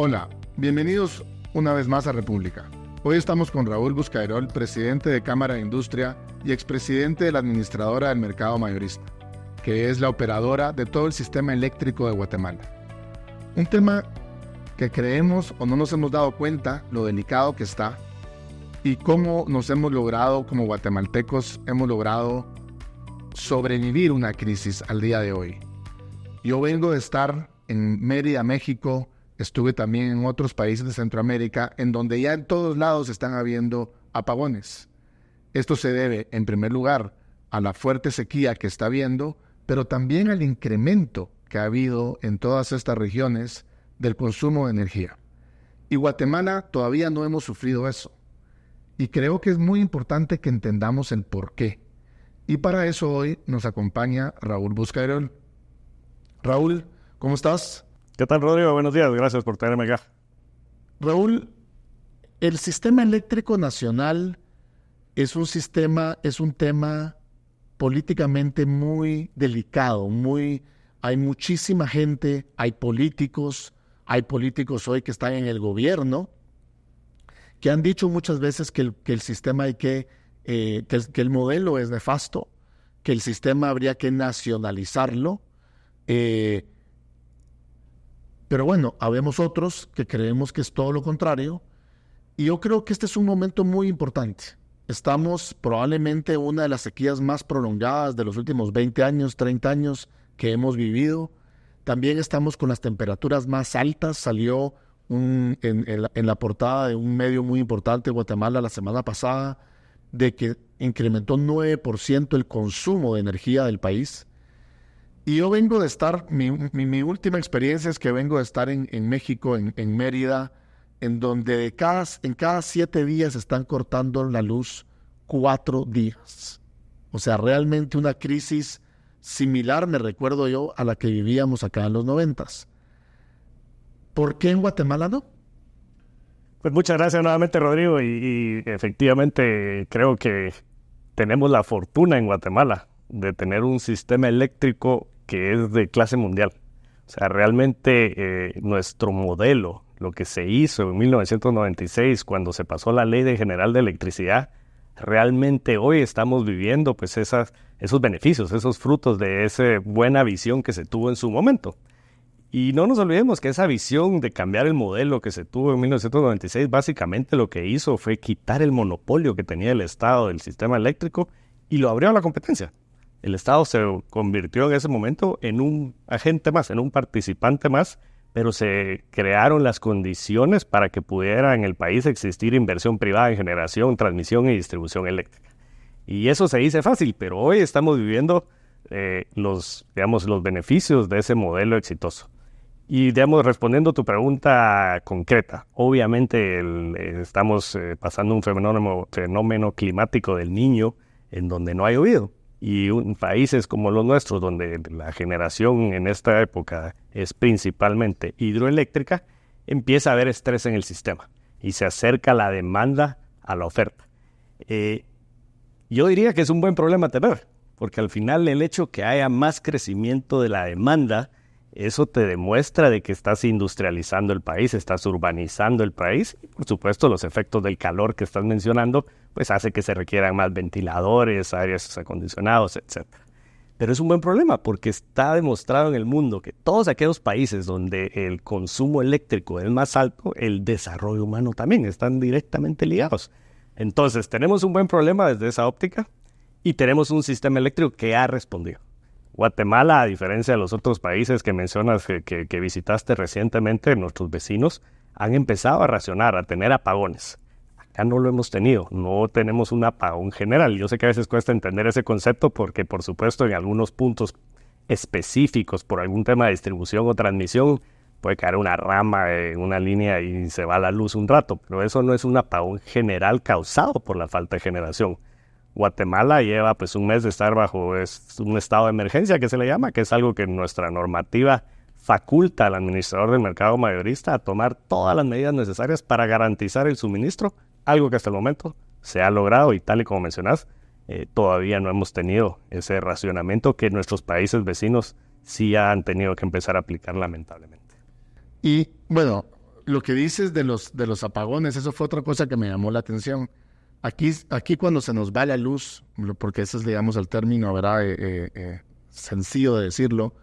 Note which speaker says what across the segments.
Speaker 1: Hola, bienvenidos una vez más a República. Hoy estamos con Raúl Buscairol, presidente de Cámara de Industria y expresidente de la administradora del mercado mayorista, que es la operadora de todo el sistema eléctrico de Guatemala. Un tema que creemos o no nos hemos dado cuenta lo delicado que está y cómo nos hemos logrado, como guatemaltecos, hemos logrado sobrevivir una crisis al día de hoy. Yo vengo de estar en Mérida, México. Estuve también en otros países de Centroamérica, en donde ya en todos lados están habiendo apagones. Esto se debe, en primer lugar, a la fuerte sequía que está habiendo, pero también al incremento que ha habido en todas estas regiones del consumo de energía. Y Guatemala todavía no hemos sufrido eso. Y creo que es muy importante que entendamos el por qué. Y para eso hoy nos acompaña Raúl Buscairol. Raúl, ¿cómo estás?
Speaker 2: ¿Qué tal, Rodrigo? Buenos días, gracias por tenerme acá.
Speaker 1: Raúl, el sistema eléctrico nacional es un tema políticamente muy delicado, hay muchísima gente, hay políticos hoy que están en el gobierno, que han dicho muchas veces que el sistema que el modelo es nefasto, que el sistema habría que nacionalizarlo, pero bueno, habemos otros que creemos que es todo lo contrario, y yo creo que este es un momento muy importante. Estamos probablemente en una de las sequías más prolongadas de los últimos 20 años, 30 años que hemos vivido. También estamos con las temperaturas más altas. Salió en la portada de un medio muy importante de Guatemala la semana pasada de que incrementó 9% el consumo de energía del país. Y yo vengo de estar, mi última experiencia es que vengo de estar en México, en Mérida, en donde en cada 7 días están cortando la luz 4 días. O sea, realmente una crisis similar, me recuerdo yo, a la que vivíamos acá en los 90s. ¿Por qué en Guatemala no?
Speaker 2: Pues muchas gracias nuevamente, Rodrigo, y efectivamente creo que tenemos la fortuna en Guatemala de tener un sistema eléctrico que es de clase mundial. O sea, realmente nuestro modelo, lo que se hizo en 1996 cuando se pasó la Ley General de Electricidad, realmente hoy estamos viviendo pues esos beneficios, esos frutos de esa buena visión que se tuvo en su momento. Y no nos olvidemos que esa visión de cambiar el modelo que se tuvo en 1996, básicamente lo que hizo fue quitar el monopolio que tenía el Estado del sistema eléctrico y lo abrió a la competencia. El Estado se convirtió en ese momento en un agente más, en un participante más, pero se crearon las condiciones para que pudiera en el país existir inversión privada en generación, transmisión y distribución eléctrica. Y eso se dice fácil, pero hoy estamos viviendo los beneficios de ese modelo exitoso. Y, respondiendo a tu pregunta concreta, obviamente estamos pasando un fenómeno climático del Niño en donde no ha llovido. Y países como los nuestros, donde la generación en esta época es principalmente hidroeléctrica, empieza a haber estrés en el sistema y se acerca la demanda a la oferta. Yo diría que es un buen problema tener, porque al final el hecho que haya más crecimiento de la demanda, eso te demuestra de que estás industrializando el país, estás urbanizando el país, y por supuesto los efectos del calor que estás mencionando, pues hace que se requieran más ventiladores, aires acondicionados, etc. Pero es un buen problema porque está demostrado en el mundo que todos aquellos países donde el consumo eléctrico es más alto, el desarrollo humano también, están directamente ligados. Entonces tenemos un buen problema desde esa óptica y tenemos un sistema eléctrico que ha respondido. Guatemala, a diferencia de los otros países que mencionas que visitaste recientemente, nuestros vecinos han empezado a racionar, a tener apagones. Acá no lo hemos tenido, no tenemos un apagón general. Yo sé que a veces cuesta entender ese concepto porque, por supuesto, en algunos puntos específicos, por algún tema de distribución o transmisión, puede caer una rama en una línea y se va la luz un rato, pero eso no es un apagón general causado por la falta de generación. Guatemala lleva pues un mes de estar bajo un estado de emergencia que se le llama, que es algo que nuestra normativa faculta al administrador del mercado mayorista a tomar todas las medidas necesarias para garantizar el suministro, algo que hasta el momento se ha logrado y tal y como mencionás, todavía no hemos tenido ese racionamiento que nuestros países vecinos sí han tenido que empezar a aplicar lamentablemente.
Speaker 1: Y bueno, lo que dices de los apagones, eso fue otra cosa que me llamó la atención. Aquí cuando se nos va la luz, porque ese es, digamos, el término, ¿verdad? Sencillo de decirlo,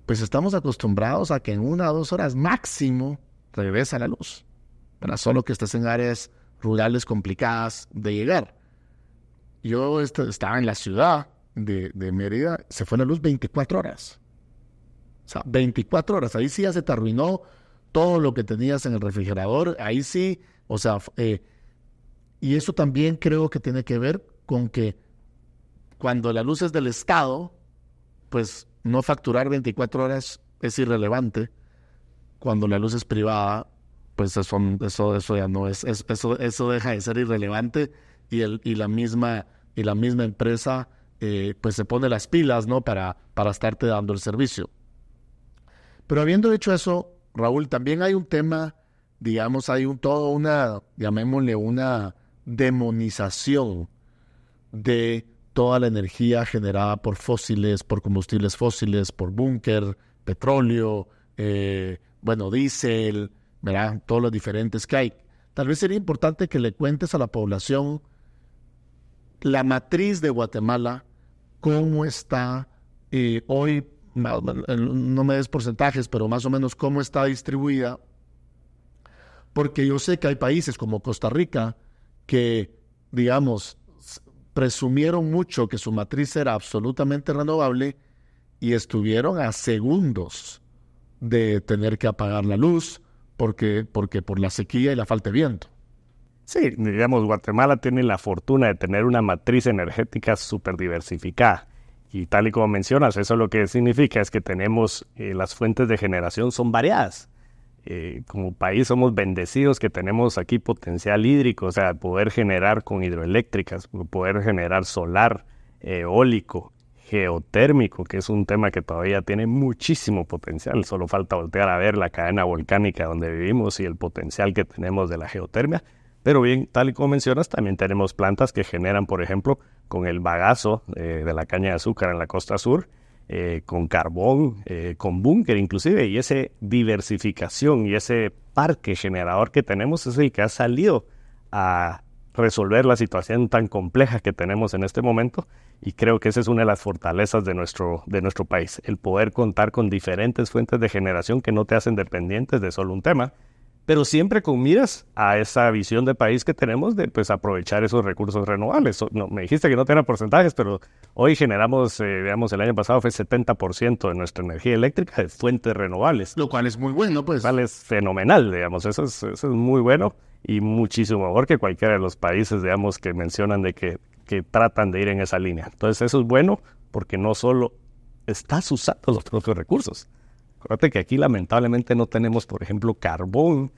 Speaker 1: pues estamos acostumbrados a que en 1 o 2 horas máximo regresa la luz, ¿verdad? Solo que estés en áreas rurales complicadas de llegar. Yo estaba en la ciudad de Mérida, se fue la luz 24 horas. O sea, 24 horas. Ahí sí ya se te arruinó todo lo que tenías en el refrigerador. Ahí sí, o sea, y eso también creo que tiene que ver con que cuando la luz es del Estado, pues no facturar 24 horas es irrelevante. Cuando la luz es privada, pues eso ya no es, eso deja de ser irrelevante y la misma empresa pues se pone las pilas, ¿no? para estarte dando el servicio. Pero habiendo dicho eso, Raúl, también hay un tema, digamos, llamémosle una demonización de toda la energía generada por fósiles, por combustibles fósiles, por búnker, petróleo, diésel, ¿verdad? Todos los diferentes que hay. Tal vez sería importante que le cuentes a la población la matriz de Guatemala, cómo está hoy, no me des porcentajes, pero más o menos cómo está distribuida, porque yo sé que hay países como Costa Rica que, digamos, presumieron mucho que su matriz era absolutamente renovable y estuvieron a segundos de tener que apagar la luz porque por la sequía y la falta de viento.
Speaker 2: Sí, digamos, Guatemala tiene la fortuna de tener una matriz energética súper diversificada. Y tal y como mencionas, eso lo que significa es que tenemos, las fuentes de generación son variadas. Como país somos bendecidos que tenemos aquí potencial hídrico, o sea, poder generar con hidroeléctricas, poder generar solar, eólico, geotérmico, que es un tema que todavía tiene muchísimo potencial. Solo falta voltear a ver la cadena volcánica donde vivimos y el potencial que tenemos de la geotermia. Pero bien, tal y como mencionas, también tenemos plantas que generan, por ejemplo, con el bagazo de la caña de azúcar en la costa sur, con carbón, con búnker inclusive, y esa diversificación y ese parque generador que tenemos es el que ha salido a resolver la situación tan compleja que tenemos en este momento, y creo que esa es una de las fortalezas de nuestro país, el poder contar con diferentes fuentes de generación que no te hacen dependientes de solo un tema, pero siempre con miras a esa visión de país que tenemos de pues aprovechar esos recursos renovables. No, me dijiste que no tenía porcentajes, pero hoy generamos, digamos, el año pasado fue 70% de nuestra energía eléctrica de fuentes renovables.
Speaker 1: Lo cual es muy bueno, pues.
Speaker 2: Lo cual es fenomenal, digamos, eso es muy bueno y muchísimo mejor que cualquiera de los países, digamos, que mencionan de que tratan de ir en esa línea. Entonces eso es bueno porque no solo estás usando los propios recursos. Acuérdate que aquí lamentablemente no tenemos, por ejemplo, carbón,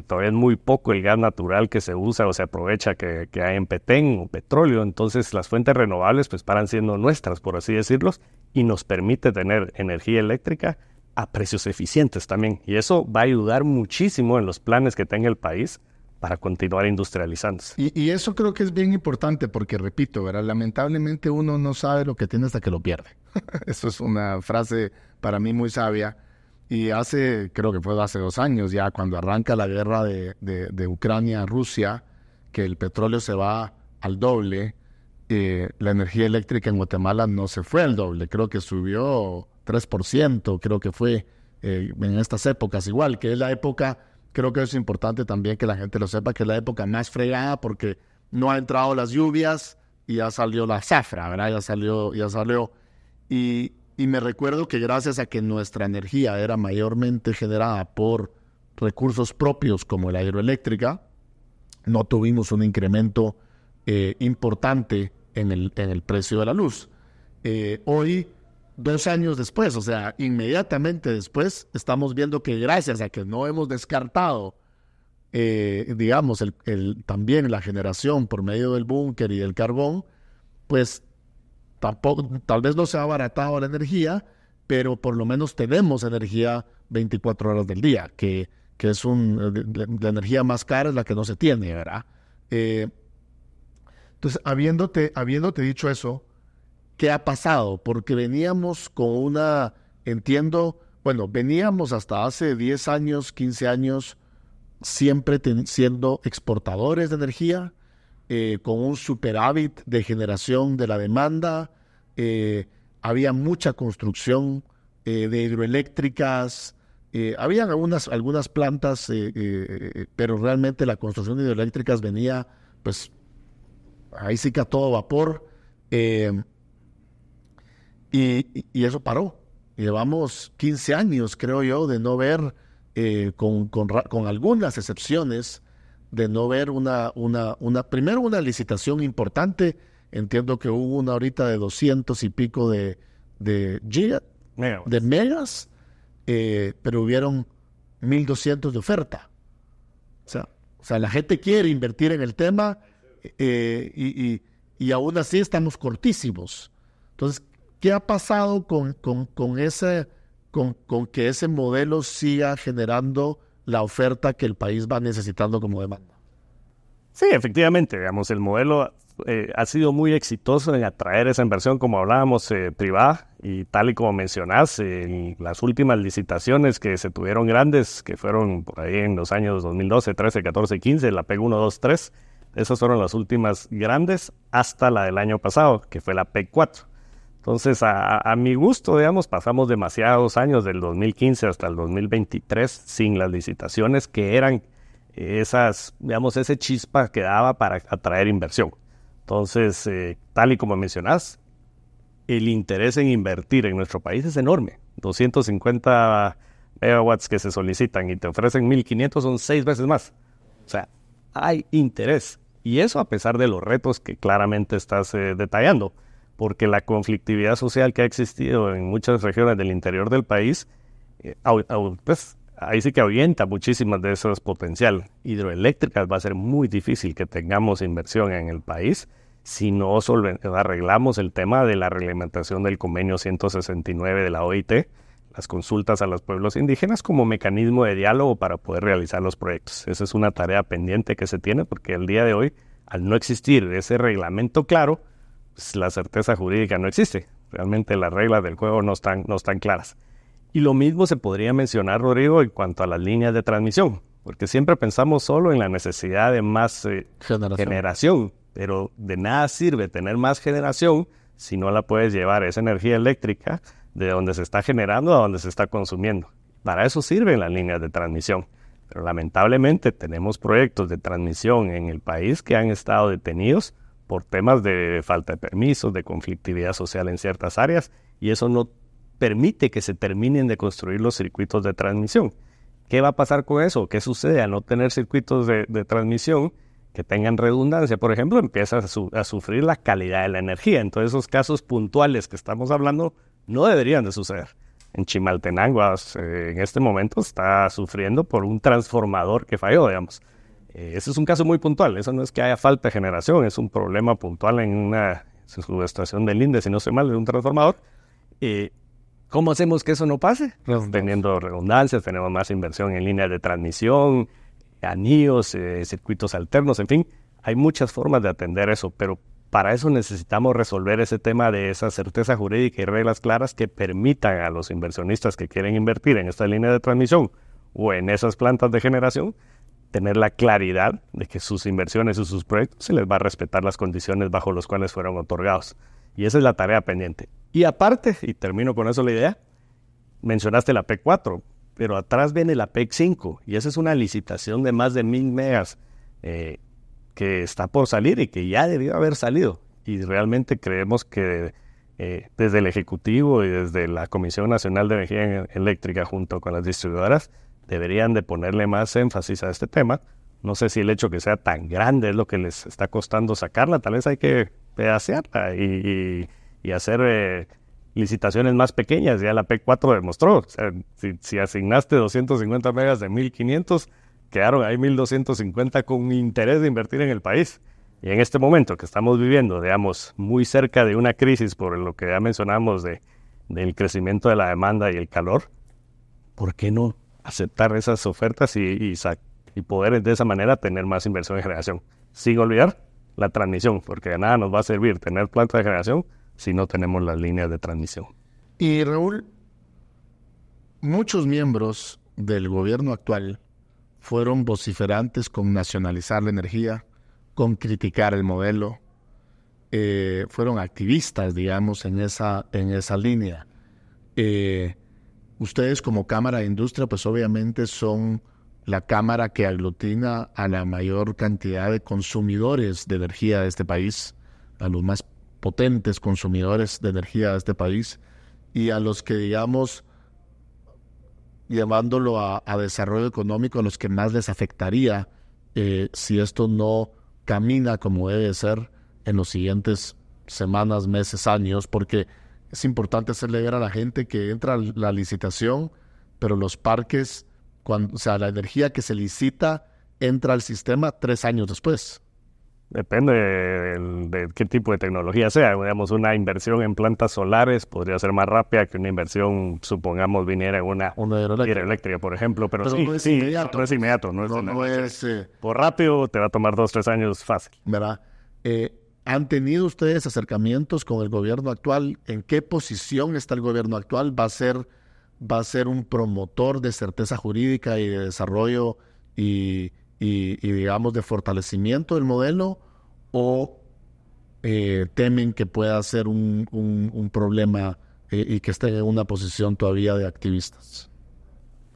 Speaker 2: todavía es muy poco el gas natural que se usa o se aprovecha que hay en Petén o petróleo, entonces las fuentes renovables pues paran siendo nuestras, por así decirlo, y nos permite tener energía eléctrica a precios eficientes también, y eso va a ayudar muchísimo en los planes que tenga el país para continuar industrializándose.
Speaker 1: Y eso creo que es bien importante porque, repito, ¿verdad? Lamentablemente uno no sabe lo que tiene hasta que lo pierde. Eso es una frase para mí muy sabia. Y creo que fue hace 2 años ya, cuando arranca la guerra de Ucrania a Rusia, que el petróleo se va al doble, la energía eléctrica en Guatemala no se fue al doble, creo que subió 3%, creo que fue en estas épocas igual, que es la época, creo que es importante también que la gente lo sepa, que es la época más fregada porque no ha entrado las lluvias y ya salió la zafra, ¿verdad? Ya salió. Y me recuerdo que gracias a que nuestra energía era mayormente generada por recursos propios como la hidroeléctrica, no tuvimos un incremento importante en el precio de la luz. Hoy, 2 años después, o sea, inmediatamente después, estamos viendo que gracias a que no hemos descartado, digamos, también la generación por medio del búnker y del carbón, pues tal vez no se ha abaratado la energía, pero por lo menos tenemos energía 24 horas del día, que es la energía más cara es la que no se tiene, ¿verdad? Entonces, habiéndote dicho eso, ¿qué ha pasado? Porque veníamos con veníamos hasta hace 10 años, 15 años, siempre siendo exportadores de energía, con un superávit de generación de la demanda. Había mucha construcción de hidroeléctricas. Habían algunas plantas, pero realmente la construcción de hidroeléctricas venía, pues, ahí sí que a todo vapor. Y eso paró. Llevamos 15 años, creo yo, de no ver, con algunas excepciones, de no ver primero una licitación importante. Entiendo que hubo una ahorita de 200 y pico de megas, pero hubieron 1,200 de oferta. O sea, la gente quiere invertir en el tema, y aún así estamos cortísimos. Entonces, ¿qué ha pasado con que ese modelo siga generando la oferta que el país va necesitando como demanda?
Speaker 2: Sí, efectivamente, digamos, el modelo ha sido muy exitoso en atraer esa inversión, como hablábamos, privada, y tal y como mencionás, las últimas licitaciones que se tuvieron grandes, que fueron por ahí en los años 2012, 13, 14, 15, la PEC 1, 2, 3, esas fueron las últimas grandes hasta la del año pasado, que fue la PEC 4. Entonces, a mi gusto, digamos, pasamos demasiados años, del 2015 hasta el 2023, sin las licitaciones que eran ese chispa que daba para atraer inversión. Entonces, tal y como mencionás, el interés en invertir en nuestro país es enorme. 250 megawatts que se solicitan y te ofrecen 1,500, son 6 veces más. O sea, hay interés. Y eso a pesar de los retos que claramente estás detallando, porque la conflictividad social que ha existido en muchas regiones del interior del país, pues, ahí sí que ahuyenta muchísimas de esos potencial. Hidroeléctricas va a ser muy difícil que tengamos inversión en el país si no arreglamos el tema de la reglamentación del convenio 169 de la OIT, las consultas a los pueblos indígenas como mecanismo de diálogo para poder realizar los proyectos. Esa es una tarea pendiente que se tiene, porque el día de hoy, al no existir ese reglamento claro, pues la certeza jurídica no existe. Realmente las reglas del juego no están claras. Y lo mismo se podría mencionar, Rodrigo, en cuanto a las líneas de transmisión, porque siempre pensamos solo en la necesidad de más generación, pero de nada sirve tener más generación si no la puedes llevar esa energía eléctrica de donde se está generando a donde se está consumiendo. Para eso sirven las líneas de transmisión, pero lamentablemente tenemos proyectos de transmisión en el país que han estado detenidos por temas de falta de permisos, de conflictividad social en ciertas áreas, y eso no permite que se terminen de construir los circuitos de transmisión. ¿Qué va a pasar con eso? ¿Qué sucede al no tener circuitos de transmisión que tengan redundancia? Por ejemplo, empieza a sufrir la calidad de la energía. Entonces, esos casos puntuales que estamos hablando no deberían de suceder. En Chimaltenango, en este momento, está sufriendo por un transformador que falló, digamos. Ese es un caso muy puntual. Eso no es que haya falta de generación, es un problema puntual en una subestación del INDE, si no estoy mal, de un transformador. ¿Cómo hacemos que eso no pase? Teniendo redundancias, tenemos más inversión en líneas de transmisión, anillos, circuitos alternos, en fin. Hay muchas formas de atender eso, pero para eso necesitamos resolver ese tema de esa certeza jurídica y reglas claras que permitan a los inversionistas que quieren invertir en esta línea de transmisión o en esas plantas de generación tener la claridad de que sus inversiones y sus proyectos se les va a respetar las condiciones bajo las cuales fueron otorgados. Y esa es la tarea pendiente. Y aparte, y termino con eso la idea, mencionaste la PEC 4, pero atrás viene la PEC 5, y esa es una licitación de más de 1,000 megas que está por salir y que ya debió haber salido. Y realmente creemos que desde el Ejecutivo y desde la Comisión Nacional de Energía Eléctrica junto con las distribuidoras deberían de ponerle más énfasis a este tema. No sé si el hecho que sea tan grande es lo que les está costando sacarla. Tal vez hay que pedacearla y hacer licitaciones más pequeñas. Ya la PEC 4 demostró. O sea, si asignaste 250 megas de 1,500, quedaron ahí 1,250 con interés de invertir en el país. Y en este momento que estamos viviendo, digamos, muy cerca de una crisis por lo que ya mencionamos del crecimiento de la demanda y el calor, ¿por qué no aceptar esas ofertas y poder de esa manera tener más inversión en generación? Sin olvidar la transmisión, porque de nada nos va a servir tener plantas de generación si no tenemos las líneas de transmisión.
Speaker 1: Y Raúl, muchos miembros del gobierno actual fueron vociferantes con nacionalizar la energía, con criticar el modelo. Fueron activistas, digamos, en esa línea. Ustedes como Cámara de Industria, pues obviamente son la cámara que aglutina a la mayor cantidad de consumidores de energía de este país, a los más potentes consumidores de energía de este país, y a los que, digamos, llevándolo a desarrollo económico, a los que más les afectaría si esto no camina como debe ser en los siguientes semanas, meses, años, porque es importante hacerle ver a la gente que entra la licitación, pero los parques, o sea, la energía que se licita entra al sistema 3 años después.
Speaker 2: Depende de qué tipo de tecnología sea. Digamos, una inversión en plantas solares podría ser más rápida que una inversión, supongamos, viniera en una hidroeléctrica, por ejemplo. Pero sí,
Speaker 1: no es inmediato.
Speaker 2: No es inmediato. Por rápido te va a tomar 2-3 años fácil.
Speaker 1: ¿Verdad? ¿Han tenido ustedes acercamientos con el gobierno actual? ¿En qué posición está el gobierno actual? ¿Va a ser un promotor de certeza jurídica y de desarrollo y digamos, de fortalecimiento del modelo, o temen que pueda ser un problema y que estén en una posición todavía de activistas?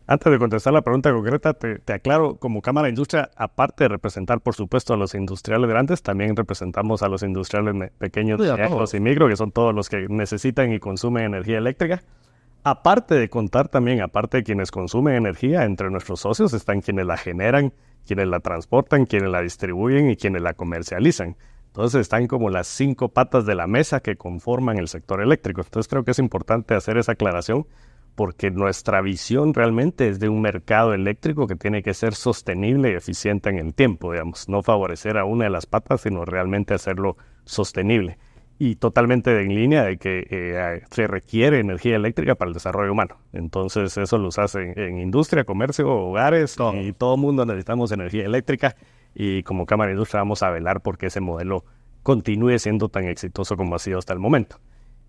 Speaker 2: Antes de contestar la pregunta concreta, te aclaro, como Cámara de Industria, aparte de representar, por supuesto, a los industriales grandes, también representamos a los industriales pequeños, medianos y micro, que son todos los que necesitan y consumen energía eléctrica. Aparte de contar también, aparte de quienes consumen energía, entre nuestros socios están quienes la generan, quienes la transportan, quienes la distribuyen y quienes la comercializan. Entonces están como las 5 patas de la mesa que conforman el sector eléctrico. Entonces creo que es importante hacer esa aclaración, porque nuestra visión realmente es de un mercado eléctrico que tiene que ser sostenible y eficiente en el tiempo, digamos, no favorecer a una de las patas, sino realmente hacerlo sostenible. Y totalmente en línea de que se requiere energía eléctrica para el desarrollo humano. Entonces eso los hace en industria, comercio, hogares, y todo el mundo necesitamos energía eléctrica, y como Cámara de Industria vamos a velar porque ese modelo continúe siendo tan exitoso como ha sido hasta el momento.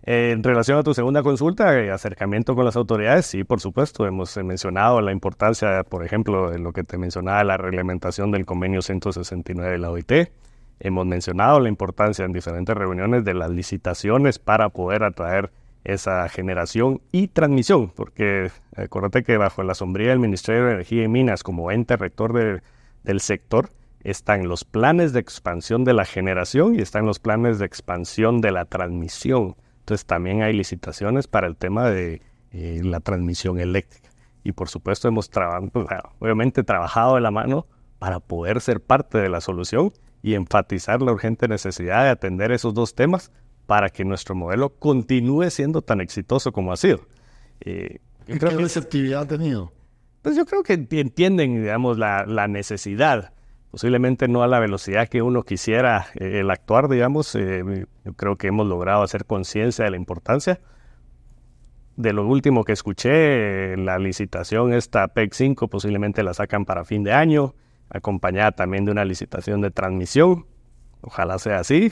Speaker 2: En relación a tu segunda consulta, acercamiento con las autoridades, sí, por supuesto, hemos mencionado la importancia, por ejemplo, de lo que te mencionaba, la reglamentación del convenio 169 de la OIT. Hemos mencionado la importancia en diferentes reuniones de las licitaciones para poder atraer esa generación y transmisión, porque acuérdate que bajo la sombría del Ministerio de Energía y Minas como ente rector del sector están los planes de expansión de la generación y están los planes de expansión de la transmisión. Entonces también hay licitaciones para el tema de la transmisión eléctrica. Y por supuesto hemos obviamente trabajado de la mano para poder ser parte de la solución y enfatizar la urgente necesidad de atender esos 2 temas para que nuestro modelo continúe siendo tan exitoso como ha sido.
Speaker 1: ¿Qué receptividad ha tenido?
Speaker 2: Pues yo creo que entienden, digamos, la necesidad. Posiblemente no a la velocidad que uno quisiera el actuar, digamos. Yo creo que hemos logrado hacer conciencia de la importancia. De lo último que escuché, la licitación esta PEC 5 posiblemente la sacan para fin de año, acompañada también de una licitación de transmisión. Ojalá sea así.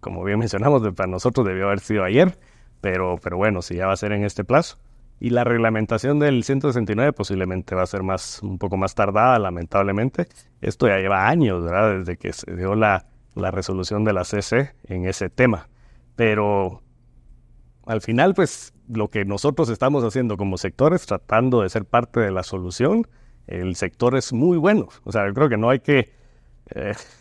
Speaker 2: Como bien mencionamos, para nosotros debió haber sido ayer, pero bueno, si ya va a ser en este plazo. Y la reglamentación del 169 posiblemente va a ser un poco más tardada, lamentablemente. Esto ya lleva años, ¿verdad? Desde que se dio la resolución de la CC en ese tema. Pero al final, pues, lo que nosotros estamos haciendo como sectores, tratando de ser parte de la solución, el sector es muy bueno. O sea, yo creo que no hay que,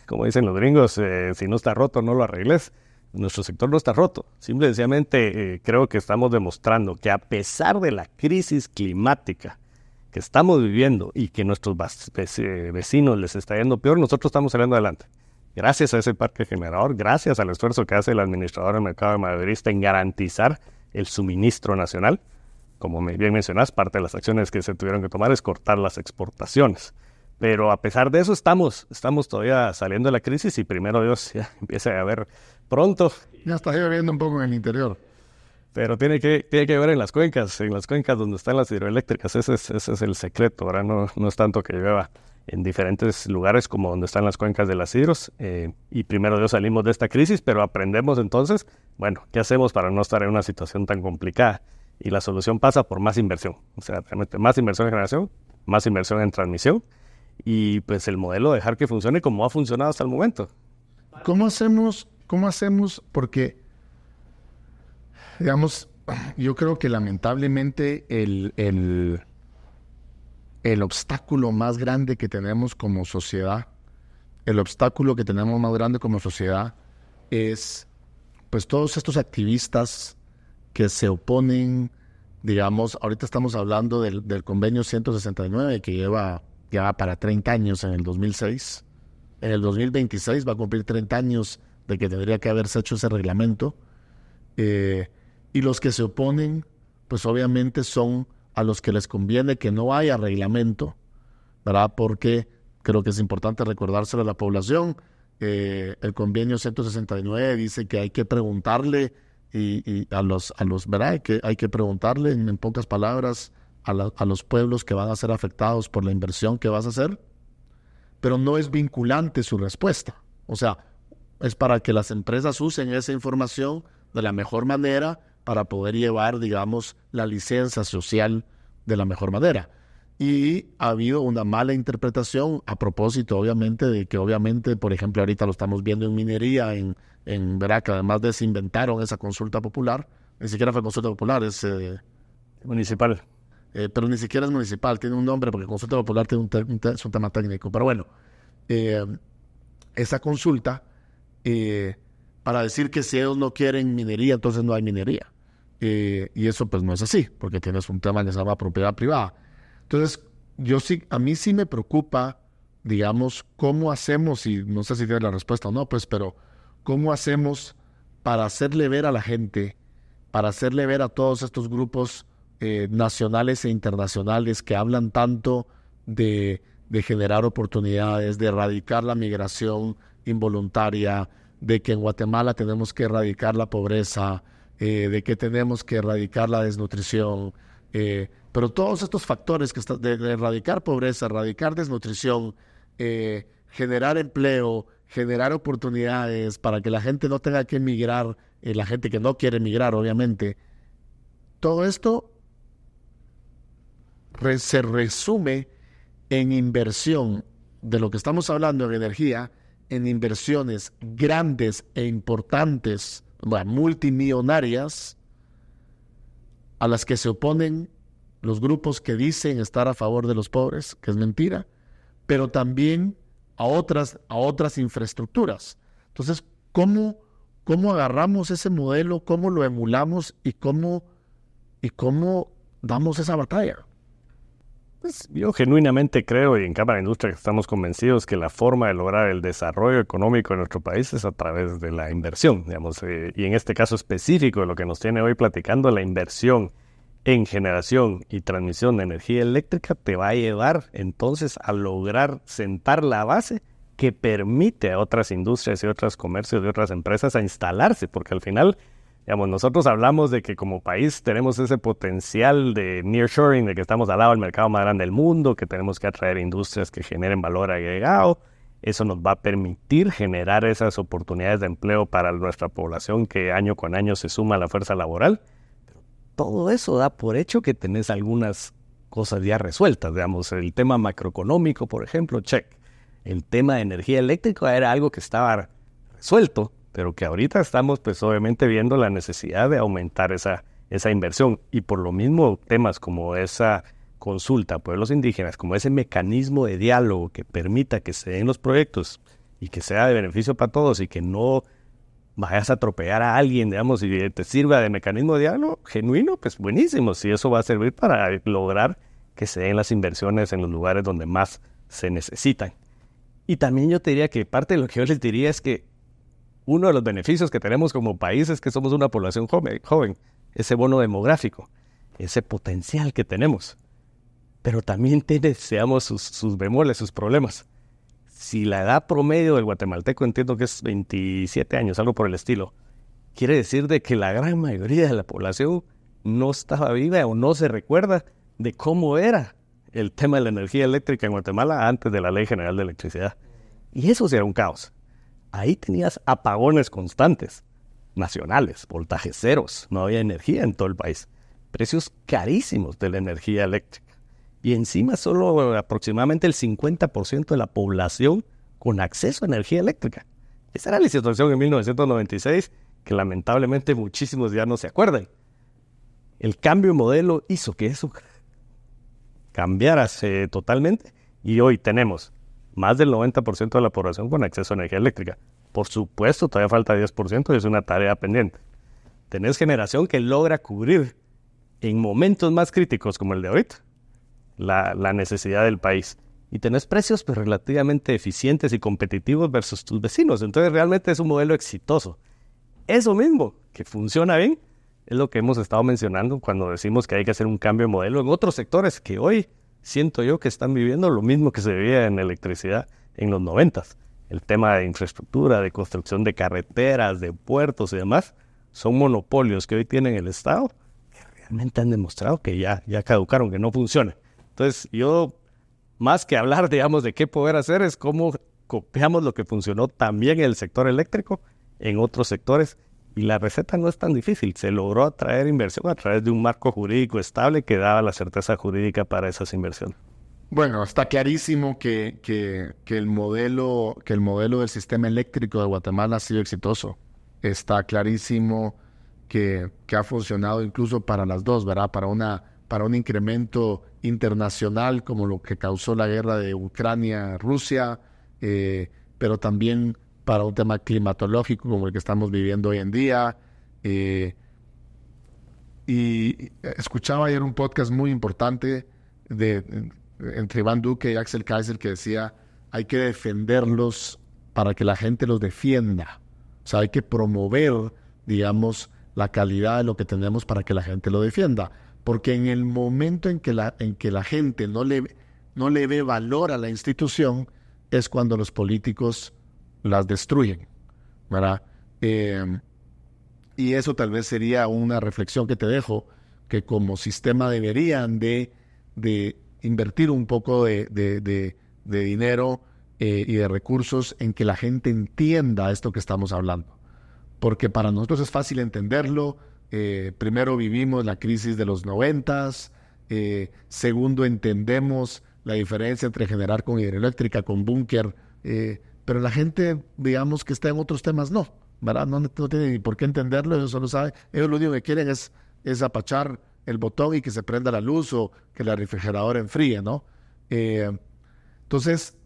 Speaker 2: como dicen los gringos, si no está roto, no lo arregles. Nuestro sector no está roto. Simple y sencillamente creo que estamos demostrando que a pesar de la crisis climática que estamos viviendo y que nuestros vecinos les está yendo peor, nosotros estamos saliendo adelante. Gracias a ese parque generador, gracias al esfuerzo que hace el administrador del mercado mayorista en garantizar el suministro nacional. Como bien mencionás, parte de las acciones que se tuvieron que tomar es cortar las exportaciones. Pero a pesar de eso estamos todavía saliendo de la crisis y primero Dios ya empieza a haber pronto.
Speaker 1: Ya está lloviendo un poco en el interior.
Speaker 2: Pero tiene que llover en las cuencas donde están las hidroeléctricas. Ese es el secreto, ¿verdad? No es tanto que llueva en diferentes lugares como donde están las cuencas de las hidros. Y primero Dios salimos de esta crisis, pero aprendemos entonces, bueno, ¿qué hacemos para no estar en una situación tan complicada? Y la solución pasa por más inversión. O sea, realmente más inversión en generación, más inversión en transmisión. y pues el modelo dejar que funcione como ha funcionado hasta el momento.
Speaker 1: ¿Cómo hacemos? Porque, digamos, yo creo que lamentablemente el obstáculo más grande que tenemos como sociedad, es pues todos estos activistas que se oponen, digamos, ahorita estamos hablando del convenio 169 que lleva para 30 años en el 2006. En el 2026 va a cumplir 30 años de que tendría que haberse hecho ese reglamento. Y los que se oponen, pues obviamente son a los que les conviene que no haya reglamento, ¿verdad? Porque creo que es importante recordárselo a la población. El convenio 169 dice que hay que preguntarle y a los ¿verdad? Que hay que preguntarle, en pocas palabras, a los pueblos que van a ser afectados por la inversión que vas a hacer, pero no es vinculante su respuesta. O sea, es para que las empresas usen esa información de la mejor manera para poder llevar, digamos, la licencia social de la mejor manera. Y ha habido una mala interpretación a propósito, obviamente, de que obviamente, por ejemplo, ahorita lo estamos viendo en minería, ¿verdad? Que además de se inventaron esa consulta popular, ni siquiera fue consulta popular, es...
Speaker 2: municipal.
Speaker 1: Pero ni siquiera es municipal, tiene un nombre, porque consulta popular tiene es un tema técnico. Pero bueno, esa consulta, para decir que si ellos no quieren minería, entonces no hay minería. Y eso pues no es así, porque tienes un tema que se llama propiedad privada. Entonces, a mí sí me preocupa, digamos, cómo hacemos, y no sé si tienes la respuesta o no, pues, pero cómo hacemos para hacerle ver a la gente, para hacerle ver a todos estos grupos nacionales e internacionales que hablan tanto de generar oportunidades, de erradicar la migración involuntaria, de que en Guatemala tenemos que erradicar la pobreza, de que tenemos que erradicar la desnutrición, pero todos estos factores de erradicar pobreza, erradicar desnutrición, generar empleo, generar oportunidades para que la gente no tenga que emigrar, la gente que no quiere emigrar, obviamente, todo esto se resume en inversión de lo que estamos hablando en energía, en inversiones grandes e importantes, multimillonarias, a las que se oponen los grupos que dicen estar a favor de los pobres, que es mentira, pero también a otras infraestructuras. Entonces, ¿cómo agarramos ese modelo, cómo lo emulamos y cómo damos esa batalla?
Speaker 2: Pues yo genuinamente creo, y en Cámara de Industria estamos convencidos, que la forma de lograr el desarrollo económico en nuestro país es a través de la inversión, digamos, y en este caso específico de lo que nos tiene hoy platicando, la inversión en generación y transmisión de energía eléctrica te va a llevar entonces a lograr sentar la base que permite a otras industrias y otros comercios y otras empresas a instalarse, porque al final... Digamos, nosotros hablamos de que como país tenemos ese potencial de nearshoring, de que estamos al lado del mercado más grande del mundo, que tenemos que atraer industrias que generen valor agregado. Eso nos va a permitir generar esas oportunidades de empleo para nuestra población que año con año se suma a la fuerza laboral. Pero todo eso da por hecho que tenés algunas cosas ya resueltas. Digamos, el tema macroeconómico, por ejemplo, check. El tema de energía eléctrica era algo que estaba resuelto, pero que ahorita estamos pues obviamente viendo la necesidad de aumentar esa inversión, y por lo mismo temas como esa consulta a pueblos indígenas, como ese mecanismo de diálogo que permita que se den los proyectos y que sea de beneficio para todos y que no vayas a atropellar a alguien, digamos, y te sirva de mecanismo de diálogo genuino, pues buenísimo, si eso va a servir para lograr que se den las inversiones en los lugares donde más se necesitan. Y también yo te diría que parte de lo que yo les diría es que uno de los beneficios que tenemos como país es que somos una población joven, ese bono demográfico, ese potencial que tenemos. Pero también tiene, seamos sus bemoles, sus problemas. Si la edad promedio del guatemalteco entiendo que es 27 años, algo por el estilo, quiere decir de que la gran mayoría de la población no estaba viva o no se recuerda de cómo era el tema de la energía eléctrica en Guatemala antes de la Ley General de Electricidad. Y eso sí era un caos. Ahí tenías apagones constantes, nacionales, voltajes ceros, no había energía en todo el país, precios carísimos de la energía eléctrica. y encima solo aproximadamente el 50% de la población con acceso a energía eléctrica. Esa era la situación en 1996, que lamentablemente muchísimos ya no se acuerdan. El cambio de modelo hizo que eso cambiara totalmente, y hoy tenemos más del 90% de la población con acceso a energía eléctrica. Por supuesto, todavía falta 10% y es una tarea pendiente. Tenés generación que logra cubrir en momentos más críticos como el de ahorita la necesidad del país. Y tenés precios pues, relativamente eficientes y competitivos versus tus vecinos. Entonces realmente es un modelo exitoso. Eso mismo, que funciona bien, es lo que hemos estado mencionando cuando decimos que hay que hacer un cambio de modelo en otros sectores que hoy siento yo que están viviendo lo mismo que se vivía en electricidad en los 90s. El tema de infraestructura, de construcción de carreteras, de puertos y demás, son monopolios que hoy tienen el Estado que realmente han demostrado que ya caducaron, que no funcionan. Entonces yo, más que hablar, digamos, de qué poder hacer, es cómo copiamos lo que funcionó también en el sector eléctrico en otros sectores. Y la receta no es tan difícil. Se logró atraer inversión a través de un marco jurídico estable que daba la certeza jurídica para esas inversiones.
Speaker 1: Bueno, está clarísimo que el modelo del sistema eléctrico de Guatemala ha sido exitoso. Está clarísimo que ha funcionado incluso para las dos, ¿verdad? Para un incremento internacional como lo que causó la guerra de Ucrania-Rusia, pero también para un tema climatológico como el que estamos viviendo hoy en día. Y escuchaba ayer un podcast muy importante entre Iván Duque y Axel Kaiser que decía, hay que defenderlos para que la gente los defienda. O sea, hay que promover, digamos, la calidad de lo que tenemos para que la gente lo defienda. Porque en el momento en que la gente no le ve valor a la institución, es cuando los políticos las destruyen, ¿verdad? Y eso tal vez sería una reflexión que te dejo, que como sistema deberían de invertir un poco de dinero y de recursos en que la gente entienda esto que estamos hablando. Porque para nosotros es fácil entenderlo. Primero vivimos la crisis de los 90s. Segundo, entendemos la diferencia entre generar con hidroeléctrica, con búnker. Pero la gente, digamos, que está en otros temas, no, ¿verdad? No tiene ni por qué entenderlo, ellos solo saben. Ellos lo único que quieren es apachar el botón y que se prenda la luz o que la refrigeradora enfríe, ¿no? Entonces,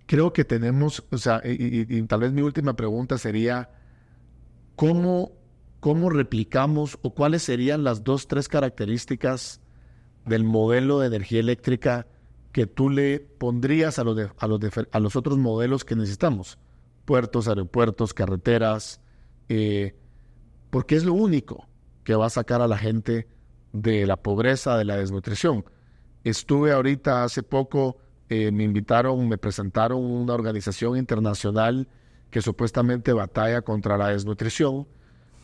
Speaker 1: creo que tenemos, o sea, y tal vez mi última pregunta sería, ¿cómo replicamos o cuáles serían las 2-3 características del modelo de energía eléctrica que tú le pondrías a los otros modelos que necesitamos? Puertos, aeropuertos, carreteras, porque es lo único que va a sacar a la gente de la pobreza, de la desnutrición. Estuve ahorita hace poco, me presentaron una organización internacional que supuestamente batalla contra la desnutrición.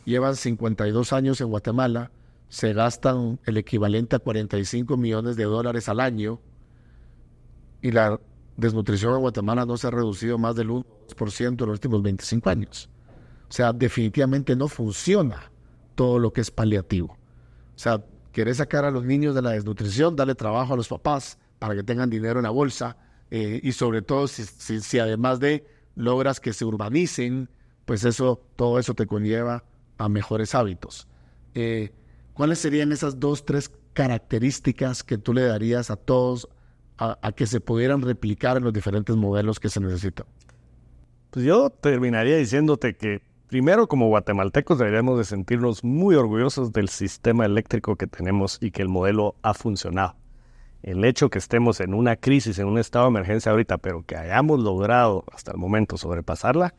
Speaker 1: Llevan 52 años en Guatemala, se gastan el equivalente a $45 millones al año, y la desnutrición en Guatemala no se ha reducido más del 1% en los últimos 25 años. O sea, definitivamente no funciona todo lo que es paliativo. O sea, querés sacar a los niños de la desnutrición, darle trabajo a los papás para que tengan dinero en la bolsa, y sobre todo si además de logras que se urbanicen, pues todo eso te conlleva a mejores hábitos. ¿Cuáles serían esas 2-3 características que tú le darías a todos a que se pudieran replicar en los diferentes modelos que se necesitan?
Speaker 2: Pues yo terminaría diciéndote que primero, como guatemaltecos, deberíamos de sentirnos muy orgullosos del sistema eléctrico que tenemos y que el modelo ha funcionado. El hecho que estemos en una crisis, en un estado de emergencia ahorita, pero que hayamos logrado hasta el momento sobrepasarla,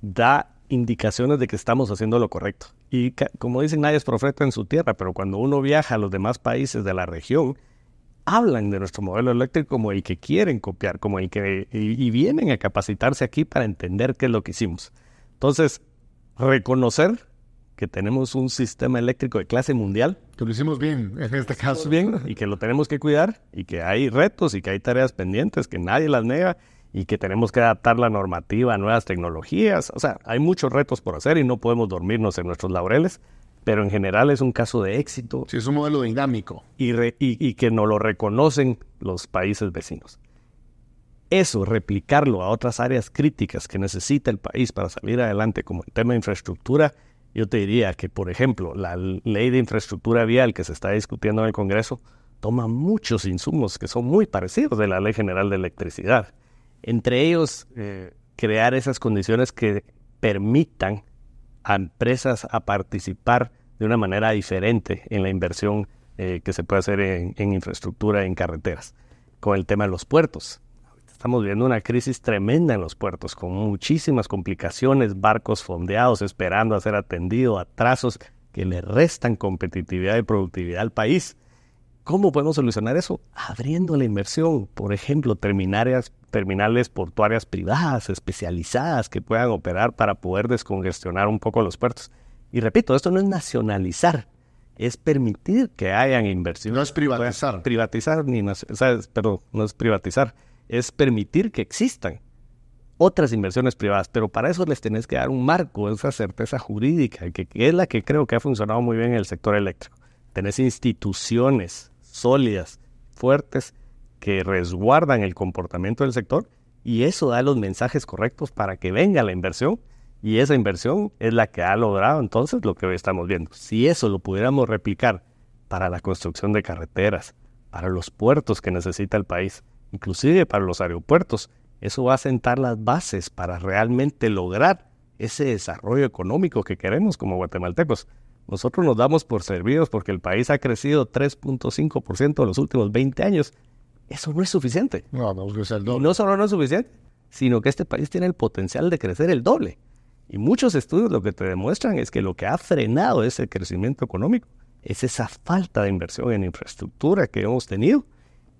Speaker 2: da indicaciones de que estamos haciendo lo correcto. Y como dicen, nadie es profeta en su tierra, pero cuando uno viaja a los demás países de la región, hablan de nuestro modelo eléctrico como el que quieren copiar, como el que y vienen a capacitarse aquí para entender qué es lo que hicimos. Entonces, reconocer que tenemos un sistema eléctrico de clase mundial.
Speaker 1: Que lo hicimos bien en este caso.
Speaker 2: Bien, y que lo tenemos que cuidar, y que hay retos y que hay tareas pendientes, que nadie las niega, y que tenemos que adaptar la normativa a nuevas tecnologías. O sea, hay muchos retos por hacer y no podemos dormirnos en nuestros laureles, pero en general es un caso de éxito.
Speaker 1: Sí, es un modelo dinámico.
Speaker 2: Y que no lo reconocen los países vecinos. Eso, replicarlo a otras áreas críticas que necesita el país para salir adelante, como el tema de infraestructura, yo te diría que, por ejemplo, la ley de infraestructura vial que se está discutiendo en el Congreso toma muchos insumos que son muy parecidos de la Ley General de Electricidad. Entre ellos, crear esas condiciones que permitan a empresas a participar de una manera diferente en la inversión que se puede hacer en infraestructura, en carreteras. Con el tema de los puertos. Estamos viendo una crisis tremenda en los puertos, con muchísimas complicaciones, barcos fondeados esperando a ser atendidos, atrasos que le restan competitividad y productividad al país. ¿Cómo podemos solucionar eso? Abriendo la inversión, por ejemplo, terminales portuarias privadas, especializadas, que puedan operar para poder descongestionar un poco los puertos. Y repito, esto no es nacionalizar, es permitir que hayan inversiones.
Speaker 1: No es privatizar.
Speaker 2: No es privatizar. Es permitir que existan otras inversiones privadas, pero para eso les tenés que dar un marco, esa certeza jurídica, que es la que creo que ha funcionado muy bien en el sector eléctrico. Tenés instituciones sólidas, fuertes, que resguardan el comportamiento del sector, y eso da los mensajes correctos para que venga la inversión, y esa inversión es la que ha logrado entonces lo que hoy estamos viendo. Si eso lo pudiéramos replicar para la construcción de carreteras, para los puertos que necesita el país, inclusive para los aeropuertos, eso va a sentar las bases para realmente lograr ese desarrollo económico que queremos como guatemaltecos. Nosotros nos damos por servidos porque el país ha crecido 3.5% en los últimos 20 años. Eso no es suficiente.
Speaker 1: No es el doble.
Speaker 2: Y no solo no es suficiente, sino que este país tiene el potencial de crecer el doble. Y muchos estudios lo que te demuestran es que lo que ha frenado ese crecimiento económico es esa falta de inversión en infraestructura que hemos tenido.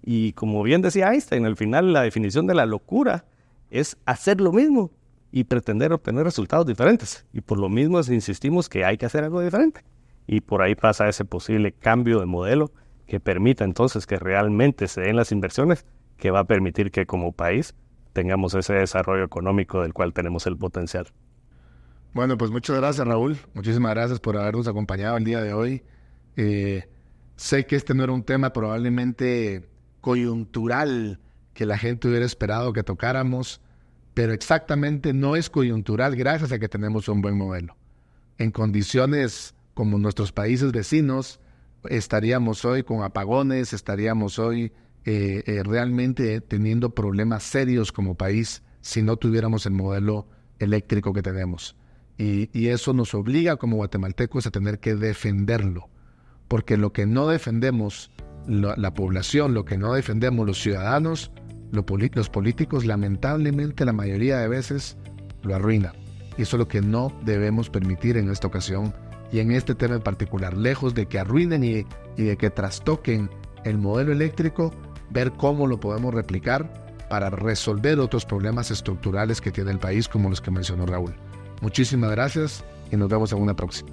Speaker 2: Y como bien decía Einstein, al final la definición de la locura es hacer lo mismo y pretender obtener resultados diferentes. Y por lo mismo insistimos que hay que hacer algo diferente. Y por ahí pasa ese posible cambio de modelo que permita entonces que realmente se den las inversiones, que va a permitir que como país tengamos ese desarrollo económico del cual tenemos el potencial.
Speaker 1: Bueno, pues muchas gracias, Raúl. Muchísimas gracias por habernos acompañado el día de hoy. Sé que este no era un tema probablemente coyuntural que la gente hubiera esperado que tocáramos, pero exactamente no es coyuntural gracias a que tenemos un buen modelo. En condiciones como nuestros países vecinos, estaríamos hoy con apagones, estaríamos hoy realmente teniendo problemas serios como país si no tuviéramos el modelo eléctrico que tenemos. Y eso nos obliga como guatemaltecos a tener que defenderlo, porque lo que no defendemos la población, lo que no defendemos los ciudadanos, los políticos, lamentablemente la mayoría de veces lo arruinan. Y eso es lo que no debemos permitir en esta ocasión y en este tema en particular. Lejos de que arruinen y de que trastoquen el modelo eléctrico, ver cómo lo podemos replicar para resolver otros problemas estructurales que tiene el país, como los que mencionó Raúl. Muchísimas gracias y nos vemos en una próxima.